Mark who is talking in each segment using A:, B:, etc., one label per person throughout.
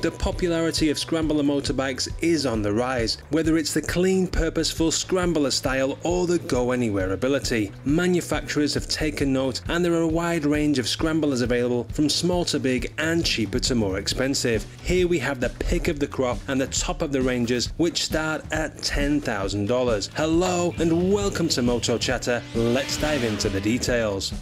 A: The popularity of Scrambler motorbikes is on the rise, whether it's the clean, purposeful Scrambler style or the go-anywhere ability. Manufacturers have taken note, and there are a wide range of Scramblers available, from small to big and cheaper to more expensive. Here we have the pick of the crop and the top of the ranges, which start at $10,000. Hello and welcome to Moto Chatter. Let's dive into the details.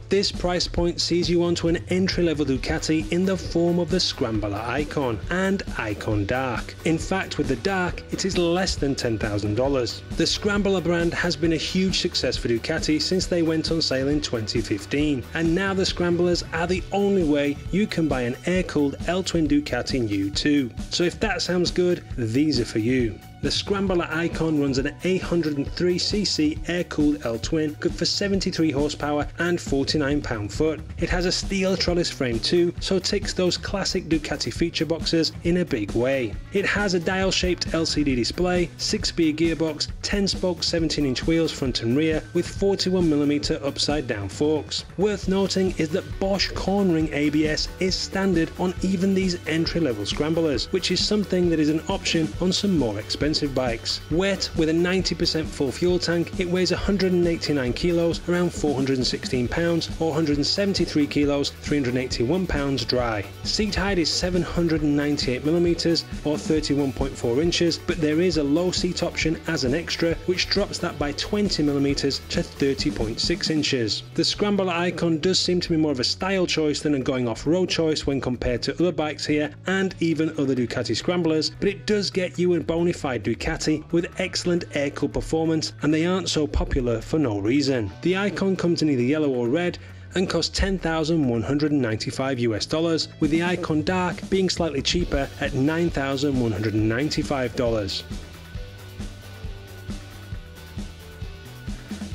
A: This price point sees you onto an entry-level Ducati in the form of the Scrambler Icon and Icon Dark. In fact, with the Dark, it is less than $10,000. The Scrambler brand has been a huge success for Ducati since they went on sale in 2015, and now the Scramblers are the only way you can buy an air-cooled L-twin Ducati U2. So if that sounds good, these are for you. The Scrambler Icon runs an 803cc air-cooled L-twin, good for 73 horsepower and 49 pound-foot. It has a steel trellis frame too, so ticks those classic Ducati feature boxes in a big way. It has a dial-shaped LCD display, 6-speed gearbox, 10-spoke 17-inch wheels front and rear with 41mm upside-down forks. Worth noting is that Bosch cornering ABS is standard on even these entry-level Scramblers, which is something that is an option on some more expensive bikes. Wet with a 90% full fuel tank, it weighs 189 kilos, around 416 pounds, or 173 kilos, 381 pounds dry. Seat height is 798mm or 31.4 inches, but there is a low seat option as an extra, which drops that by 20mm to 30.6 inches. The Scrambler Icon does seem to be more of a style choice than a going off-road choice when compared to other bikes here and even other Ducati Scramblers, but it does get you a bona fide Ducati with excellent air-cooled performance, and they aren't so popular for no reason. The Icon comes in either yellow or red and costs $10,195 with the Icon Dark being slightly cheaper at $9,195.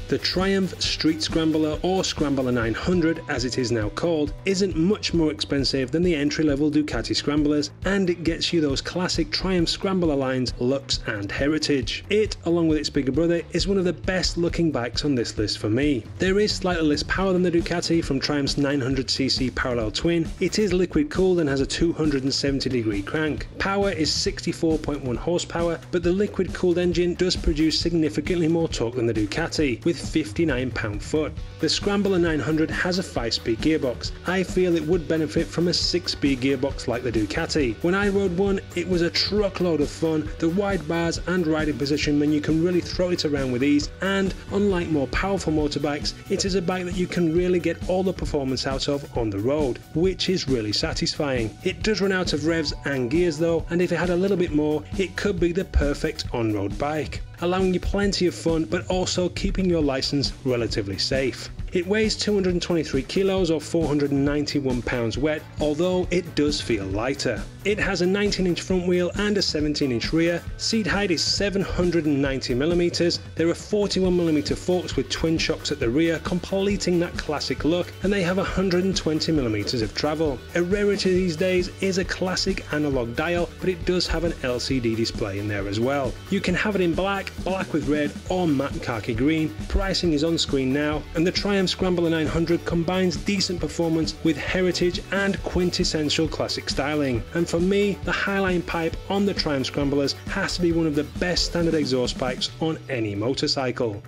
A: The Triumph Street Scrambler, or Scrambler 900 as it is now called, isn't much more expensive than the entry-level Ducati Scramblers, and it gets you those classic Triumph Scrambler lines, looks and heritage. It, along with its bigger brother, is one of the best looking bikes on this list for me. There is slightly less power than the Ducati from Triumph's 900cc parallel twin. It is liquid cooled and has a 270-degree crank. Power is 64.1 horsepower, but the liquid cooled engine does produce significantly more torque than the Ducati, with 59 pound-foot. The Scrambler 900 has a 5-speed gearbox. I feel it would benefit from a 6-speed gearbox like the Ducati. When I rode one, it was a truckload of fun. The wide bars and riding position mean you can really throw it around with ease, and unlike more powerful motorbikes, it is a bike that you can really get all the performance out of on the road, which is really satisfying. It does run out of revs and gears though, and if it had a little bit more, it could be the perfect on-road bike, allowing you plenty of fun but also keeping your license relatively safe. It weighs 223 kilos or 491 pounds wet, although it does feel lighter. It has a 19-inch front wheel and a 17-inch rear. Seat height is 790mm. There are 41mm forks with twin shocks at the rear, completing that classic look, and they have 120mm of travel. A rarity these days is a classic analog dial, but it does have an LCD display in there as well. You can have it in black, black with red, or matte khaki green. Pricing is on screen now, and the Triumph Scrambler 900 combines decent performance with heritage and quintessential classic styling. And for me, the Highline pipe on the Triumph Scramblers has to be one of the best standard exhaust pipes on any motorcycle.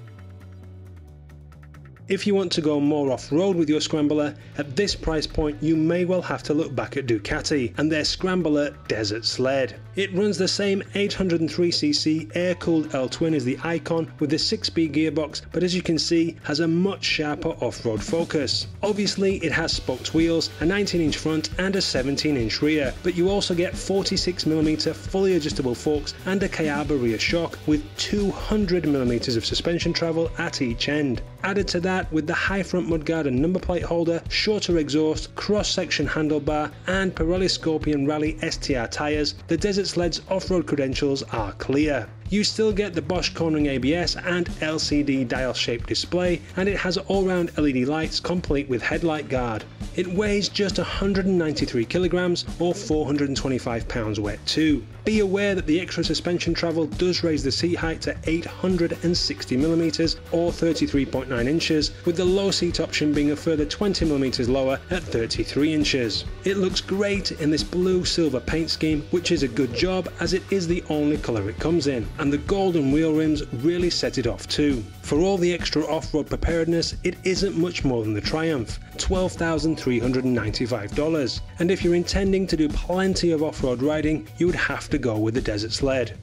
A: If you want to go more off-road with your Scrambler, at this price point you may well have to look back at Ducati and their Scrambler Desert Sled. It runs the same 803cc air-cooled L-twin as the Icon with the 6-speed gearbox, but as you can see has a much sharper off-road focus. Obviously it has spoked wheels, a 19-inch front and a 17-inch rear, but you also get 46mm fully adjustable forks and a Kayaba rear shock with 200mm of suspension travel at each end. Added to that, with the high front mudguard and number plate holder, shorter exhaust, cross-section handlebar and Pirelli Scorpion Rally STR tyres, the Desert Sled's off-road credentials are clear. You still get the Bosch cornering ABS and LCD dial-shaped display, and it has all-round LED lights complete with headlight guard. It weighs just 193 kilograms or 425 pounds wet too. Be aware that the extra suspension travel does raise the seat height to 860 mm or 33.9 inches, with the low seat option being a further 20 mm lower at 33 inches. It looks great in this blue silver paint scheme, which is a good job as it is the only colour it comes in, and the golden wheel rims really set it off too. For all the extra off-road preparedness, it isn't much more than the Triumph, $12,395, and if you're intending to do plenty of off-road riding, you would have to go with the Desert Sled.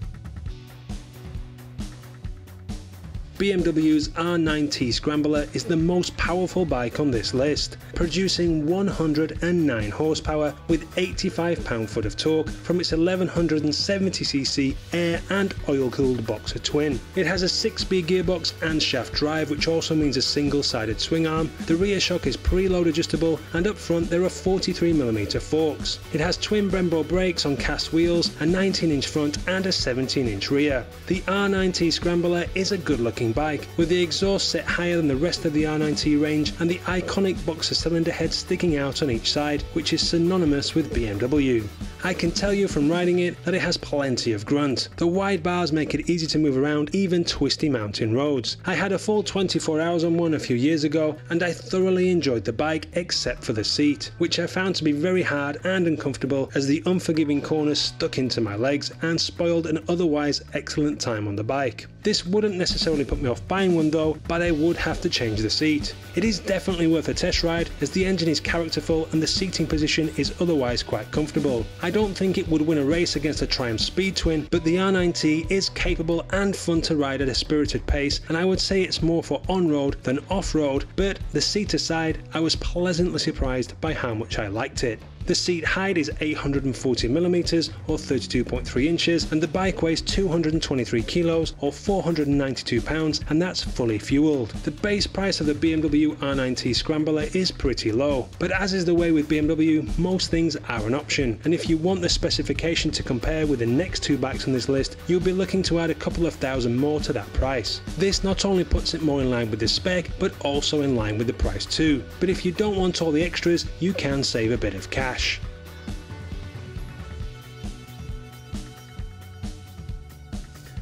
A: BMW's R9T Scrambler is the most powerful bike on this list, producing 109 horsepower with 85 pound-foot of torque from its 1170cc air and oil-cooled boxer twin. It has a 6-speed gearbox and shaft drive, which also means a single-sided swing arm. The rear shock is preload adjustable, and up front there are 43mm forks. It has twin Brembo brakes on cast wheels, a 19-inch front and a 17-inch rear. The R9T Scrambler is a good-looking bike, with the exhaust set higher than the rest of the R9T range and the iconic boxer cylinder head sticking out on each side, which is synonymous with BMW. I can tell you from riding it that it has plenty of grunt. The wide bars make it easy to move around even twisty mountain roads. I had a full 24 hours on one a few years ago and I thoroughly enjoyed the bike except for the seat, which I found to be very hard and uncomfortable as the unforgiving corners stuck into my legs and spoiled an otherwise excellent time on the bike. This wouldn't necessarily put me off buying one though, but I would have to change the seat. It is definitely worth a test ride as the engine is characterful and the seating position is otherwise quite comfortable. I don't think it would win a race against a Triumph Speed Twin, but the R9T is capable and fun to ride at a spirited pace, and I would say it's more for on-road than off-road, but the seat aside, I was pleasantly surprised by how much I liked it. The seat height is 840mm or 32.3 inches and the bike weighs 223 kilos or 492 pounds, and that's fully fueled. The base price of the BMW R9T Scrambler is pretty low, but as is the way with BMW, most things are an option, and if you want the specification to compare with the next two bikes on this list, you'll be looking to add a couple of thousand more to that price. This not only puts it more in line with the spec, but also in line with the price too. But if you don't want all the extras, you can save a bit of cash.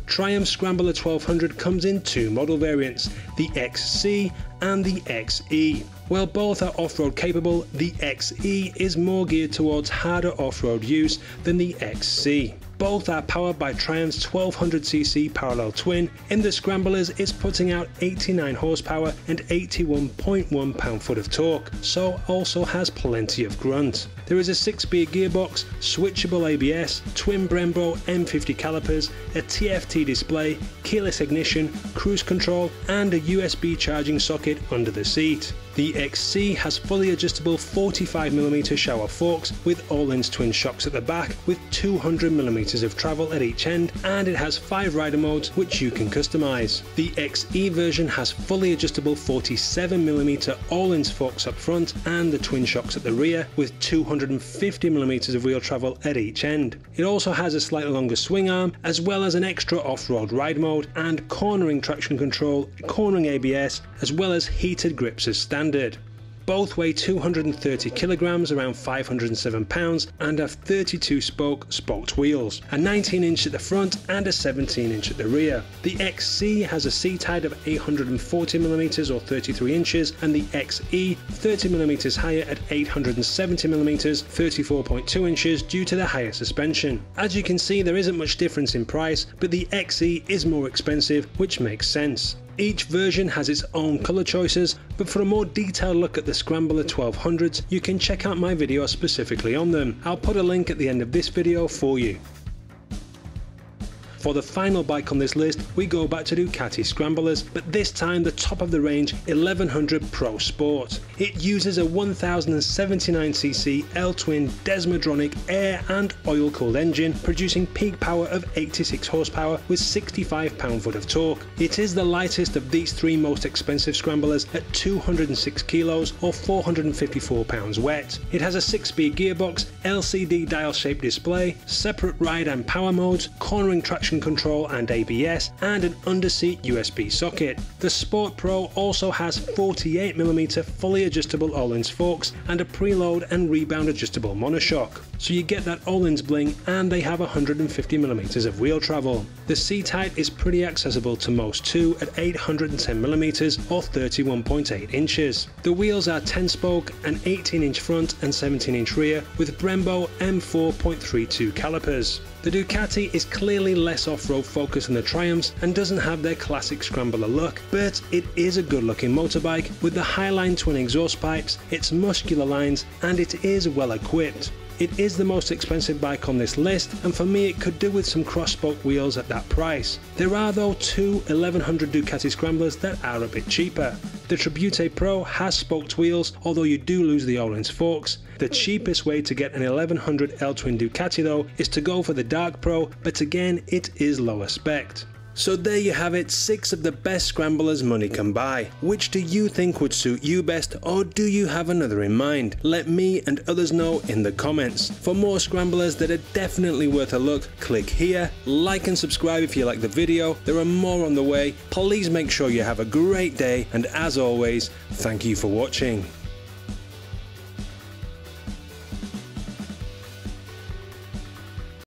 A: Triumph Scrambler 1200 comes in two model variants, the XC and the XE. While both are off-road capable, the XE is more geared towards harder off-road use than the XC. Both are powered by Triumph's 1200cc parallel twin. In the Scramblers, it's putting out 89 horsepower and 81.1 pound-foot of torque, so also has plenty of grunt. There is a 6-speed gearbox, switchable ABS, twin Brembo M50 calipers, a TFT display, keyless ignition, cruise control, and a USB charging socket under the seat. The XC has fully adjustable 45mm shower forks with Öhlins twin shocks at the back with 200mm of travel at each end, and it has 5 rider modes which you can customize. The XE version has fully adjustable 47mm Öhlins forks up front and the twin shocks at the rear with 250mm of wheel travel at each end. It also has a slightly longer swing arm as well as an extra off-road ride mode and cornering traction control, cornering ABS, as well as heated grips as standard. Both weigh 230 kilograms, around 507 pounds, and have 32 spoked wheels, a 19-inch at the front and a 17-inch at the rear. The XC has a seat height of 840mm or 33 inches, and the XE 30mm higher at 870mm, 34.2 inches due to the higher suspension. As you can see, there isn't much difference in price, but the XE is more expensive, which makes sense. Each version has its own colour choices, but for a more detailed look at the Scrambler 1200s, you can check out my video specifically on them. I'll put a link at the end of this video for you. For the final bike on this list, we go back to Ducati Scramblers, but this time the top of the range 1100 Pro Sport. It uses a 1079cc L-twin Desmodronic air and oil-cooled engine, producing peak power of 86 horsepower with 65 pound-foot of torque. It is the lightest of these three most expensive Scramblers at 206 kilos or 454 pounds wet. It has a 6-speed gearbox, LCD dial-shaped display, separate ride and power modes, cornering traction traction control and ABS, and an underseat USB socket. The Sport Pro also has 48mm fully adjustable Öhlins forks and a preload and rebound adjustable monoshock. So you get that Öhlins bling, and they have 150mm of wheel travel. The seat height is pretty accessible to most too, at 810mm or 31.8 inches. The wheels are 10-spoke, an 18-inch front and 17-inch rear with Brembo M4.32 calipers. The Ducati is clearly less off-road focused than the Triumphs and doesn't have their classic Scrambler look, but it is a good looking motorbike with the Highline twin exhaust pipes, its muscular lines, and it is well equipped. It is the most expensive bike on this list, and for me it could do with some cross-spoke wheels at that price. There are though two 1100 Ducati Scramblers that are a bit cheaper. The Tribute Pro has spoked wheels, although you do lose the Öhlins forks. The cheapest way to get an 1100 L-twin Ducati though is to go for the Dark Pro, but again it is lower spec'd. So there you have it, 6 of the best Scramblers money can buy. Which do you think would suit you best, or do you have another in mind? Let me and others know in the comments. For more Scramblers that are definitely worth a look, click here, like and subscribe if you like the video. There are more on the way. Please make sure you have a great day, and as always, thank you for watching.